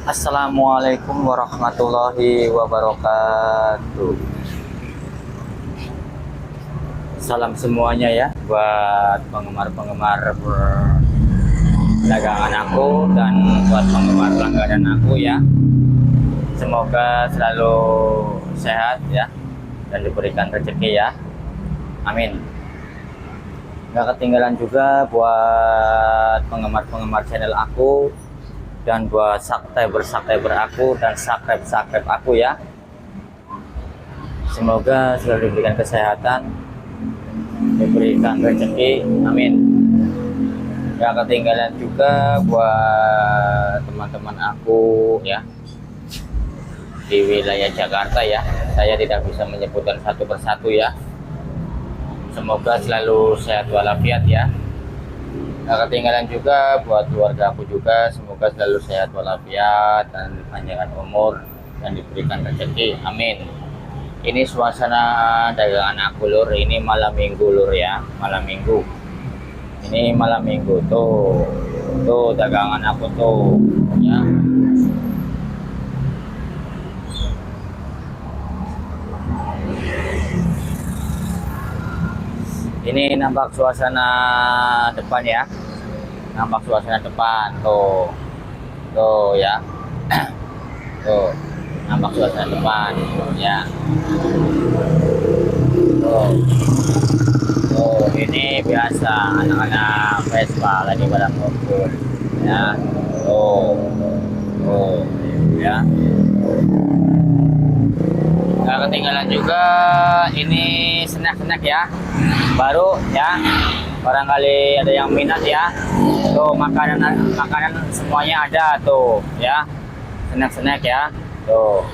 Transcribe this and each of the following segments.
Assalamualaikum warahmatullahi wabarakatuh. Salam semuanya ya buat penggemar-penggemar dagangan aku dan buat penggemar langganan aku ya. Semoga selalu sehat ya dan diberikan rezeki ya. Amin. Gak ketinggalan juga buat penggemar-penggemar channel aku dan buat subscriber aku dan subscribe aku ya. Semoga selalu diberikan kesehatan, diberikan rezeki, amin. Gak ketinggalan juga buat teman-teman aku ya di wilayah Jakarta ya. Saya tidak bisa menyebutkan satu persatu ya. Semoga selalu sehat walafiat ya. Gak ketinggalan juga buat keluarga aku juga, semoga selalu sehat walafiat dan panjang umur dan diberikan rezeki, amin. Ini suasana dagangan aku lur, ini malam minggu lur ya, malam minggu. Ini malam minggu tuh dagangan aku tuh ya. Ini nampak suasana depan ya, nampak suasana depan tuh ya. Tuh nampak suasana depan ya. Tuh ini biasa anak-anak Vespa lagi pada ngumpul ya. Tuh ya. Nggak ketinggalan juga ini snack-snack ya, baru ya, barangkali ada yang minat ya. Tuh makanan semuanya ada tuh ya, snack-snack ya. Tuh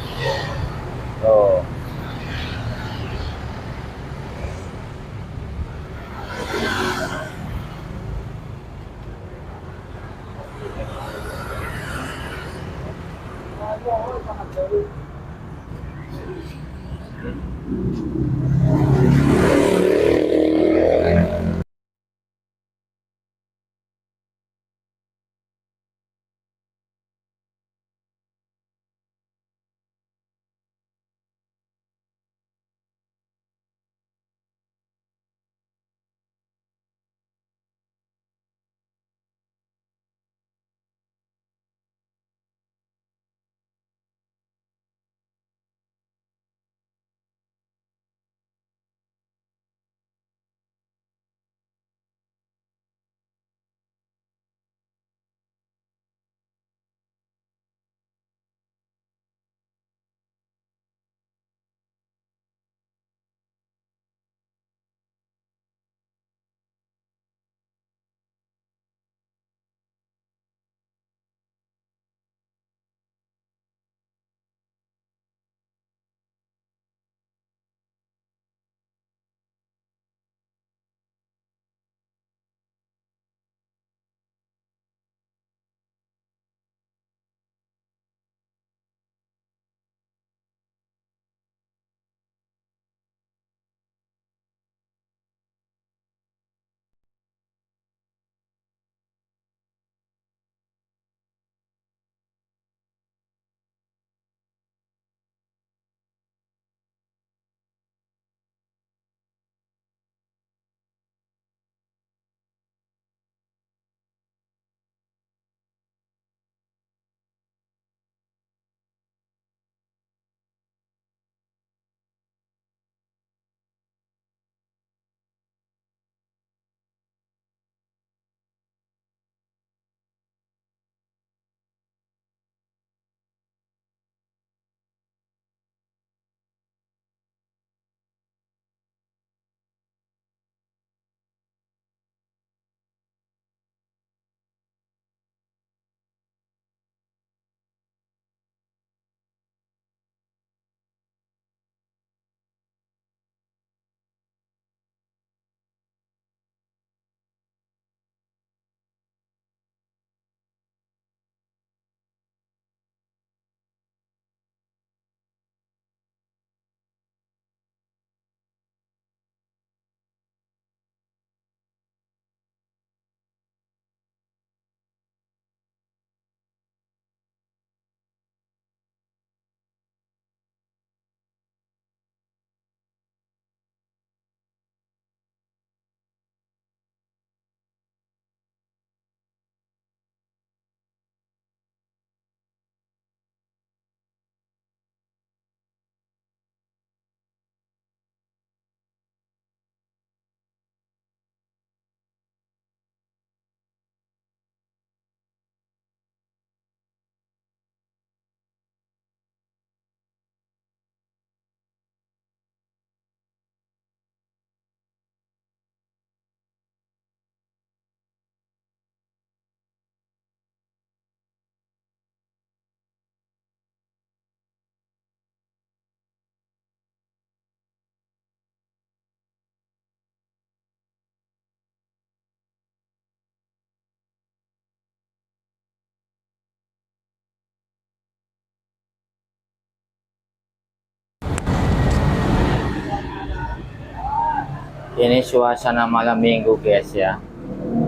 Ini suasana malam minggu guys ya.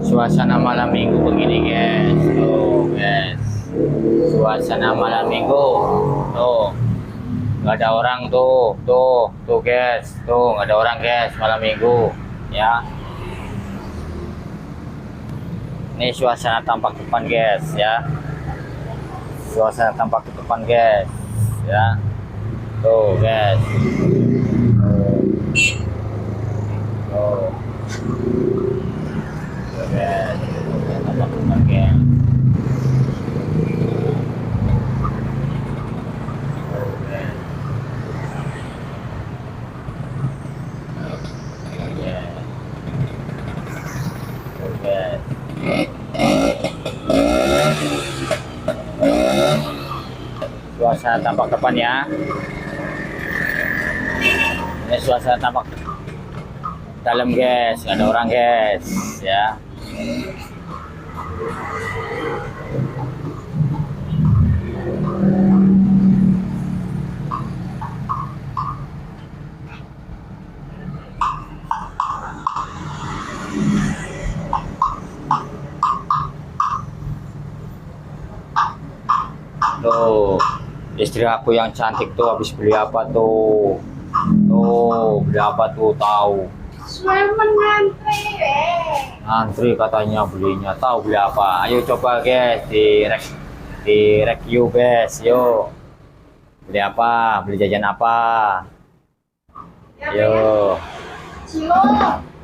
Suasana malam minggu begini guys. Tuh guys. Suasana malam minggu. Tuh. Nggak ada orang tuh. Tuh guys. Tuh nggak ada orang guys malam minggu. Ya. Ini suasana tampak depan guys ya. Suasana tampak depan guys. Ya. Tuh guys. Tuh. Guys, tampak depan guys. Suasana tampak depan ya. Ini suasana tampak dalam guys, nggak ada orang guys ya. Tuh, istri aku yang cantik tuh habis beli apa tuh? Tuh, beli apa tuh tahu? Antri katanya belinya, tahu beli apa? Ayo coba guys di review guys, yuk. Beli apa? Beli jajan apa? Yo.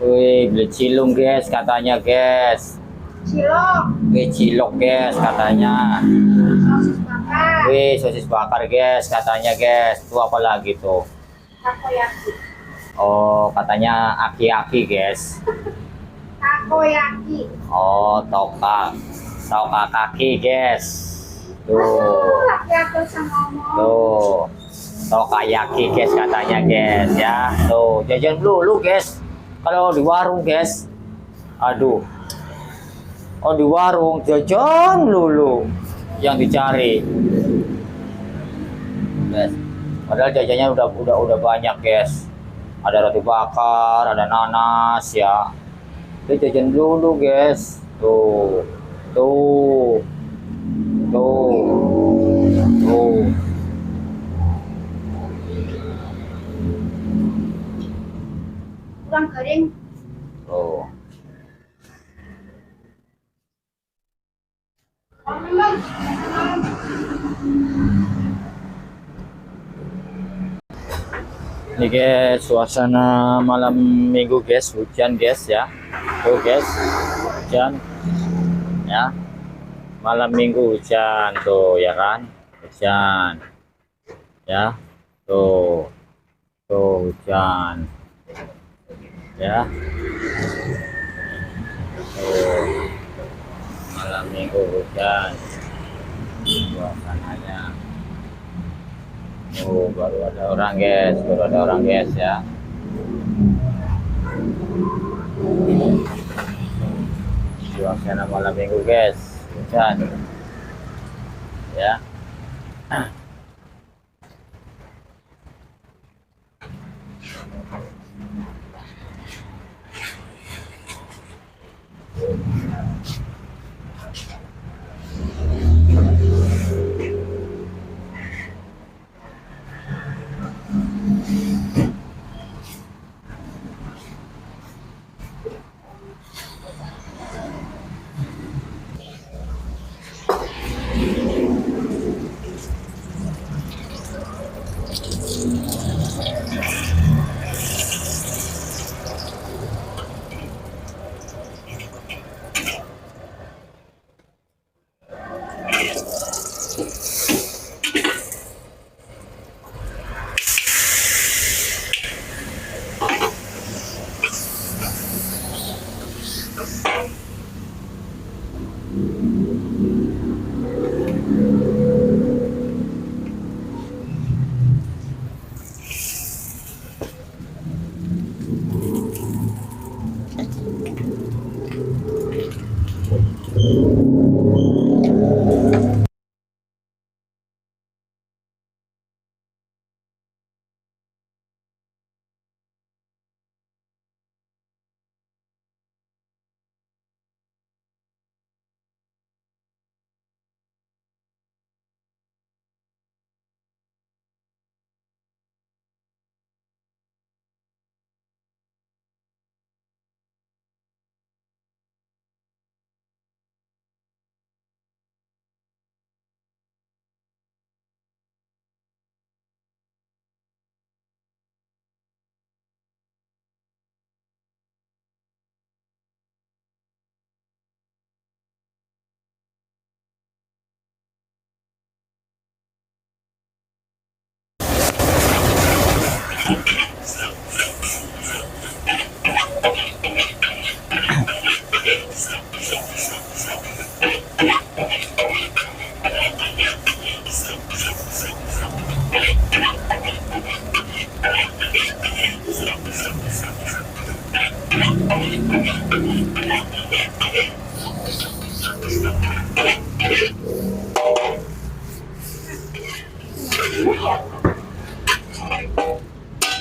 Wih, beli cilung guys katanya guys. Cilok guys katanya. Wih, sosis bakar guys katanya guys. Itu apa lagi tuh? Takoyaki. Oh, katanya aki-aki guys. Takoyaki. Oh, toka kaki guys. Tuh. Tuh. Tokayaki guys katanya guys ya. Tuh, jajan dulu guys. Kalau di warung guys. Aduh. Oh, di warung jajan dulu yang dicari. Guys. Padahal jajannya udah banyak guys. Ada roti bakar, ada nanas ya. Kita jajan dulu guys. Tuh. Tuh. Tuh. Tuh. Kurang kering. Tuh. Ini guys, suasana malam minggu guys, hujan guys ya. Tuh guys, hujan ya. Malam minggu hujan tuh ya kan, hujan ya. Tuh hujan ya. Tuh malam minggu hujan suasananya. Oh, baru ada orang guys ya. Suasana malam minggu guys, hujan ya.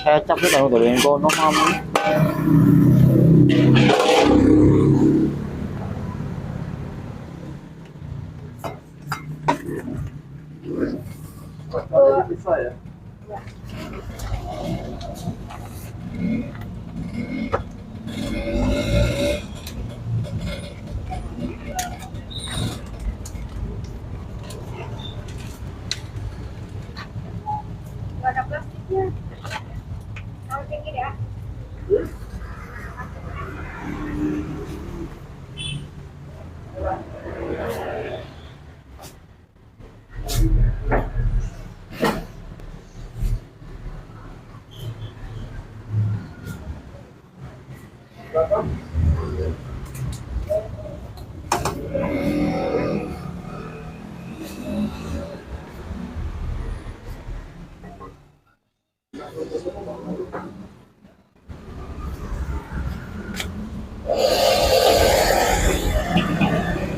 Kecap kita udah dari kono mama. Bisa ya? Nggak ada plastiknya. Tahu dikit ya. Berapa?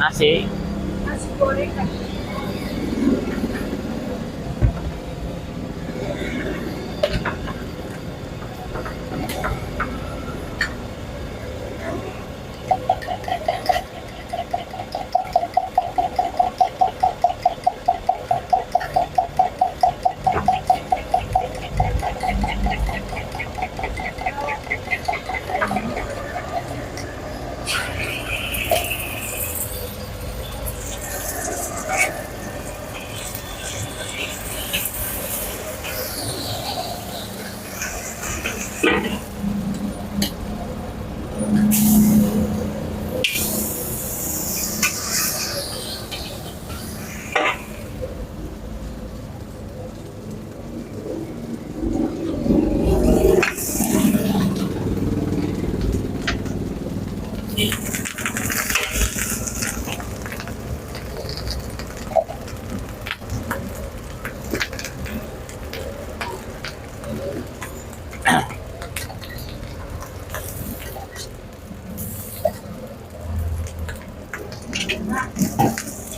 Nasi. Nasi goreng kan.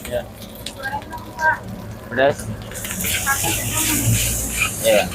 Ya. Goreng dong, Pak. Pedas. Pakai dengan Ya.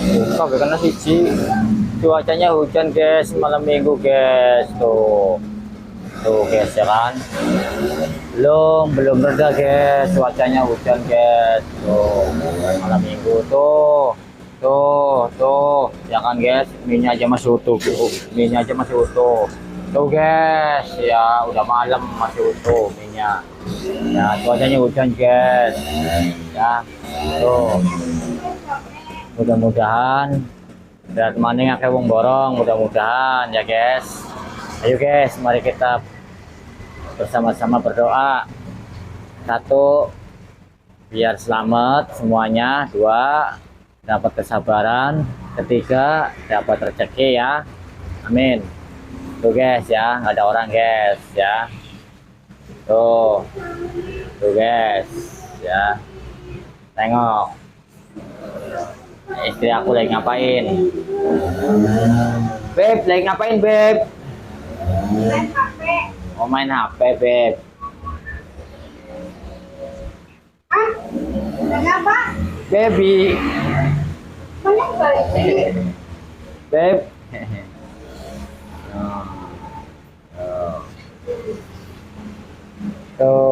Buka karena siji cuacanya hujan guys malam minggu guys tuh guys ya kan belum reda guys cuacanya hujan guys tuh malam minggu tuh ya kan guys minyak aja masih utuh tuh guys ya udah malam masih utuh minyak ya cuacanya hujan guys ya tuh mudah-mudahan dan maning akeh wong borong mudah-mudahan ya guys. Ayo guys mari kita bersama-sama berdoa. 1 biar selamat semuanya, 2 dapat kesabaran, 3 dapat rezeki ya, amin. Tuh guys ya nggak ada orang guys ya, tuh guys ya, tengok istri aku lagi ngapain. Beb, lagi ngapain Beb? Main HP. Mau main HP Beb. Ah, kenapa? Baby. Mana balik sini? Beb. Tuh